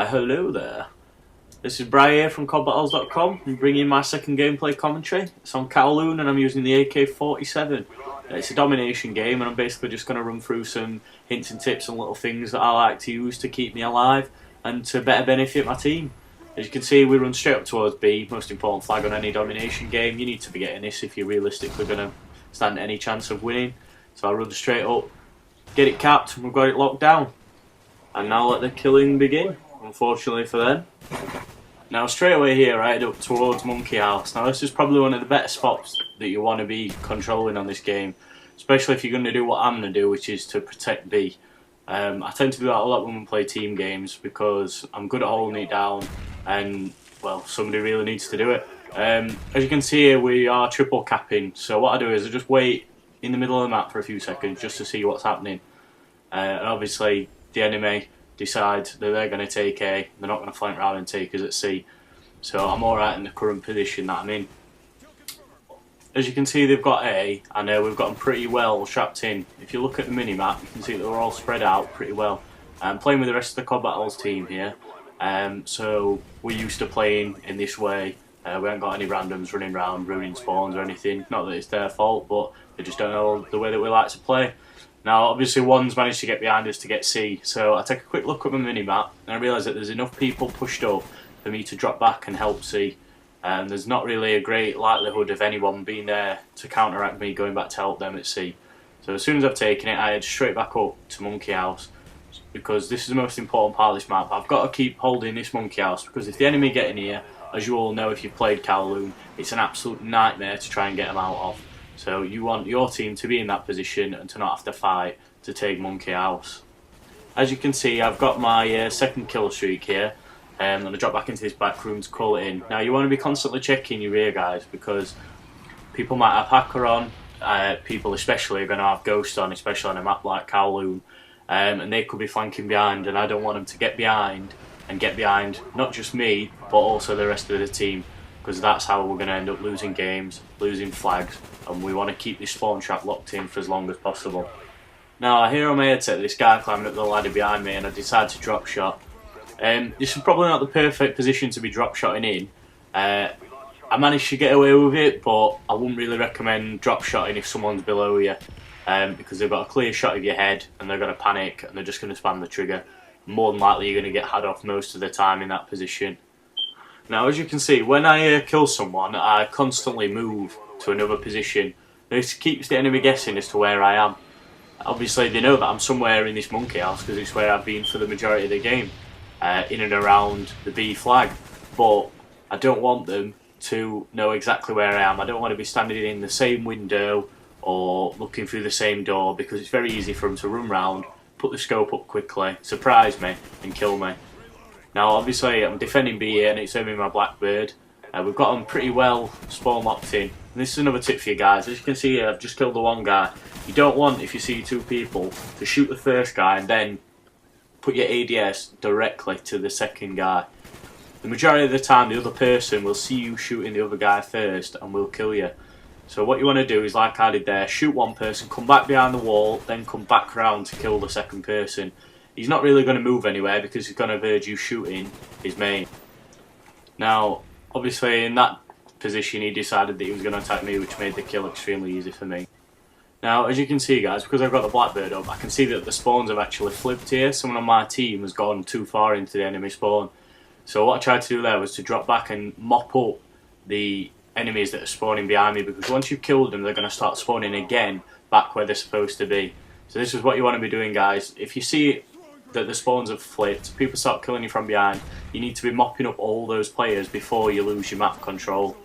Why hello there. This is Bry here from CoDBattles.com. I'm bringing my second gameplay commentary. It's on Kowloon and I'm using the AK-47. It's a domination game and I'm basically just going to run through some hints and tips and little things that I like to use to keep me alive and to better benefit my team. As you can see, we run straight up towards B, most important flag on any domination game. You need to be getting this if you're realistically going to stand any chance of winning. So I run straight up, get it capped, and we've got it locked down. And now let the killing begin, unfortunately for them. Now straight away here I head up towards Monkey House. Now this is probably one of the better spots that you want to be controlling on this game, especially if you're going to do what I'm going to do, which is to protect B. I tend to do that a lot when we play team games because I'm good at holding it down and, well, somebody really needs to do it. As you can see here, we are triple capping, so what I do is I just wait in the middle of the map for a few seconds just to see what's happening. And obviously the enemy decide that they're going to take A, they're not going to flank round and take us at C. So I'm alright in the current position that I'm in. As you can see, they've got A, and we've got them pretty well trapped in. If you look at the mini-map, you can see that they're all spread out pretty well. I'm playing with the rest of the CoDBattles team here, so we're used to playing in this way. We haven't got any randoms running around, ruining spawns or anything. Not that it's their fault, but they just don't know the way that we like to play. Now, obviously, one's managed to get behind us to get C, so I take a quick look at my mini-map, and I realise that there's enough people pushed up for me to drop back and help C. There's not really a great likelihood of anyone being there to counteract me going back to help them at C. So as soon as I've taken it, I head straight back up to Monkey House, because this is the most important part of this map. I've got to keep holding this Monkey House, because if the enemy get in here, as you all know if you've played Kowloon, it's an absolute nightmare to try and get them out of. So you want your team to be in that position and to not have to fight to take Monkey House. As you can see, I've got my second kill streak here, and I drop back into this back room to call it in. Now you want to be constantly checking your rear, guys, because people might have hacker on, people especially are going to have ghost on, especially on a map like Kowloon, and they could be flanking behind, and I don't want them to get behind not just me but also the rest of the team, because that's how we're going to end up losing games, losing flags, and we want to keep this spawn trap locked in for as long as possible. Now I hear on my headset this guy climbing up the ladder behind me, and I decide to drop shot. This is probably not the perfect position to be drop shotting in. I managed to get away with it, but I wouldn't really recommend drop shotting if someone's below you, because they've got a clear shot of your head and they're going to panic and they're just going to spam the trigger. More than likely you're going to get had off most of the time in that position. Now as you can see, when I kill someone, I constantly move to another position. This keeps the enemy guessing as to where I am. Obviously they know that I'm somewhere in this Monkey House because it's where I've been for the majority of the game, in and around the B flag, but I don't want them to know exactly where I am. I don't want to be standing in the same window or looking through the same door, because it's very easy for them to run round, put the scope up quickly, surprise me and kill me. Now obviously I'm defending B here and it's only my Blackbird. We've got them pretty well spawn locked in. And this is another tip for you guys. As you can see here, I've just killed the one guy. You don't want, if you see two people, to shoot the first guy and then put your ADS directly to the second guy. The majority of the time the other person will see you shooting the other guy first and will kill you. So what you want to do is, like I did there, shoot one person, come back behind the wall, then come back round to kill the second person. He's not really going to move anywhere because he's going to avoid you shooting his main. Now obviously in that position he decided that he was going to attack me, which made the kill extremely easy for me. Now as you can see, guys, because I've got the Blackbird up, I can see that the spawns have actually flipped here. Someone on my team has gone too far into the enemy spawn. So what I tried to do there was to drop back and mop up the enemies that are spawning behind me, because once you've killed them they're going to start spawning again back where they're supposed to be. So this is what you want to be doing, guys. If you see that the spawns have flipped, people start killing you from behind, you need to be mopping up all those players before you lose your map control.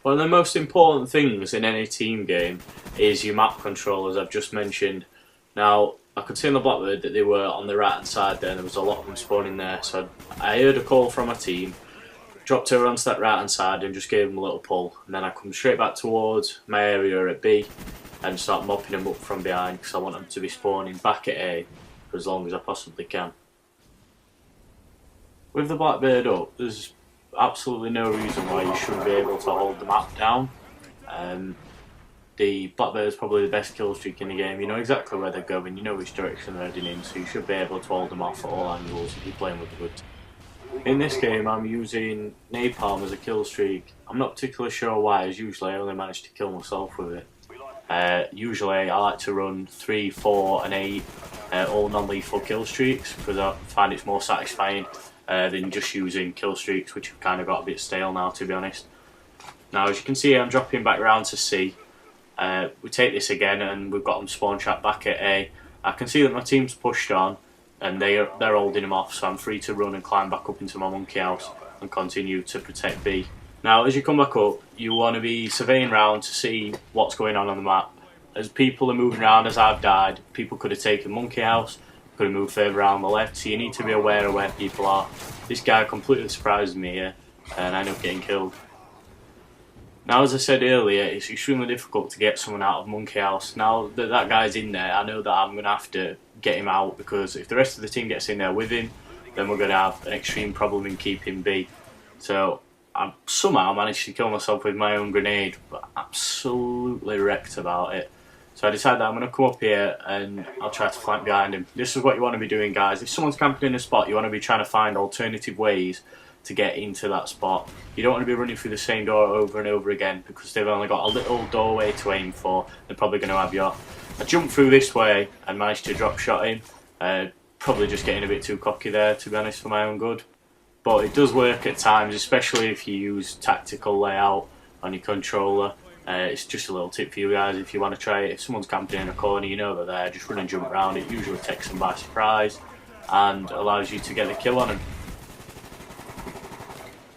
One of the most important things in any team game is your map control, as I've just mentioned. Now I could see on the Blackbird that they were on the right hand side there, and there was a lot of them spawning there, so I heard a call from my team, dropped over onto that right hand side and just gave them a little pull, and then I come straight back towards my area at B and start mopping them up from behind, because I want them to be spawning back at A for as long as I possibly can. With the Blackbird up, there's absolutely no reason why you shouldn't be able to hold the map down. The Blackbird is probably the best kill streak in the game. You know exactly where they're going, you know which direction they're heading in, so you should be able to hold them off at all angles if you're playing with the good. In this game I'm using napalm as a kill streak. I'm not particularly sure why, as usually I only manage to kill myself with it. Usually I like to run 3, 4 and 8 all non-lethal kill streaks because I find it's more satisfying than just using kill streaks, which have kind of got a bit stale now, to be honest. Now, as you can see, I'm dropping back round to C. We take this again and we've got them spawn trap back at A. I can see that my team's pushed on and they're holding him off, so I'm free to run and climb back up into my monkey house and continue to protect B. Now, as you come back up, you want to be surveying round to see what's going on the map. As people are moving around, as I've died, people could have taken monkey house, could have moved further around the left, so you need to be aware of where people are. This guy completely surprised me here and I ended up getting killed. Now, as I said earlier, it's extremely difficult to get someone out of monkey house. Now that that guy's in there, I know that I'm going to have to get him out, because if the rest of the team gets in there with him, then we're going to have an extreme problem in keeping B. So I somehow managed to kill myself with my own grenade, but absolutely wrecked about it. So I decided that I'm going to come up here and I'll try to flank behind him. This is what you want to be doing, guys. If someone's camping in a spot, you want to be trying to find alternative ways to get into that spot. You don't want to be running through the same door over and over again, because they've only got a little doorway to aim for. They're probably going to have you up. I jumped through this way and managed to drop shot him. Probably just getting a bit too cocky there, to be honest, for my own good. But it does work at times, especially if you use tactical layout on your controller. It's just a little tip for you guys if you want to try it. If someone's camping in a corner, you know they're there, just run and jump around. It usually takes them by surprise and allows you to get the kill on them.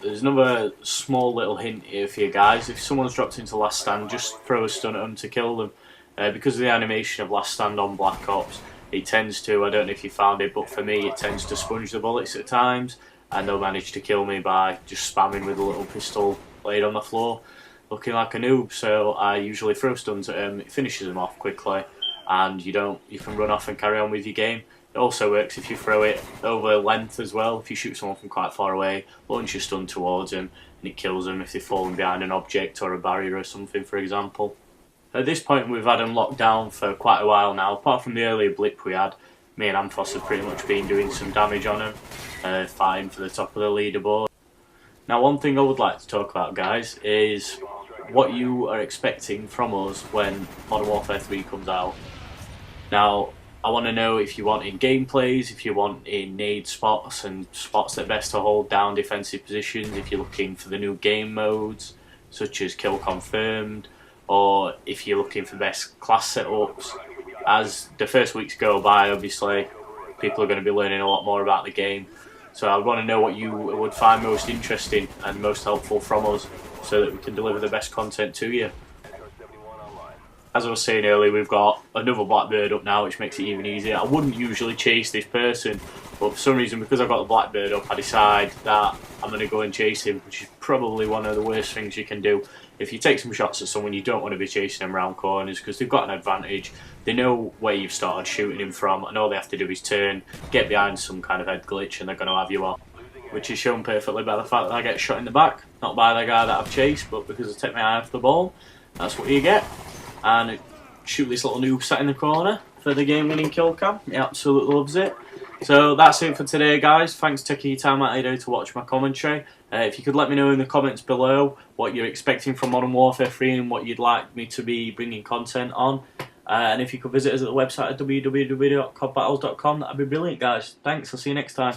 There's another small little hint here for you guys. If someone's dropped into last stand, just throw a stun at them to kill them. Because of the animation of last stand on Black Ops, it tends to, I don't know if you found it, but for me it tends to sponge the bullets at times, and they'll manage to kill me by just spamming with a little pistol laid on the floor, looking like a noob. So I usually throw stuns at them, it finishes them off quickly, and you can run off and carry on with your game. It also works if you throw it over length as well. If you shoot someone from quite far away, launch your stun towards them and it kills them if they've fallen behind an object or a barrier or something, for example. At this point we've had them locked down for quite a while now. Apart from the earlier blip we had, me and Amphos have pretty much been doing some damage on them, fighting for the top of the leaderboard. Now, one thing I would like to talk about, guys, is what you are expecting from us when Modern Warfare 3 comes out. Now, I want to know if you want in gameplays, if you want in nade spots and spots that best to hold down defensive positions, if you're looking for the new game modes, such as Kill Confirmed, or if you're looking for best class setups. As the first weeks go by, obviously, people are going to be learning a lot more about the game. So I want to know what you would find most interesting and most helpful from us, so that we can deliver the best content to you. As I was saying earlier, we've got another Blackbird up now, which makes it even easier. I wouldn't usually chase this person, but for some reason, because I've got the Blackbird up, I decide that I'm going to go and chase him, which is probably one of the worst things you can do. If you take some shots at someone, you don't want to be chasing them around corners, because they've got an advantage. They know where you've started shooting him from, and all they have to do is turn, get behind some kind of head glitch, and they're going to have you off. Which is shown perfectly by the fact that I get shot in the back, not by the guy that I've chased, but because I take my eye off the ball. That's what you get. And shoot this little noob sat in the corner for the game-winning kill cam. He absolutely loves it. So that's it for today, guys. Thanks for taking your time out of your day to watch my commentary. If you could let me know in the comments below what you're expecting from Modern Warfare 3 and what you'd like me to be bringing content on. And if you could visit us at the website at www.CoDBattles.com, that'd be brilliant, guys. Thanks, I'll see you next time.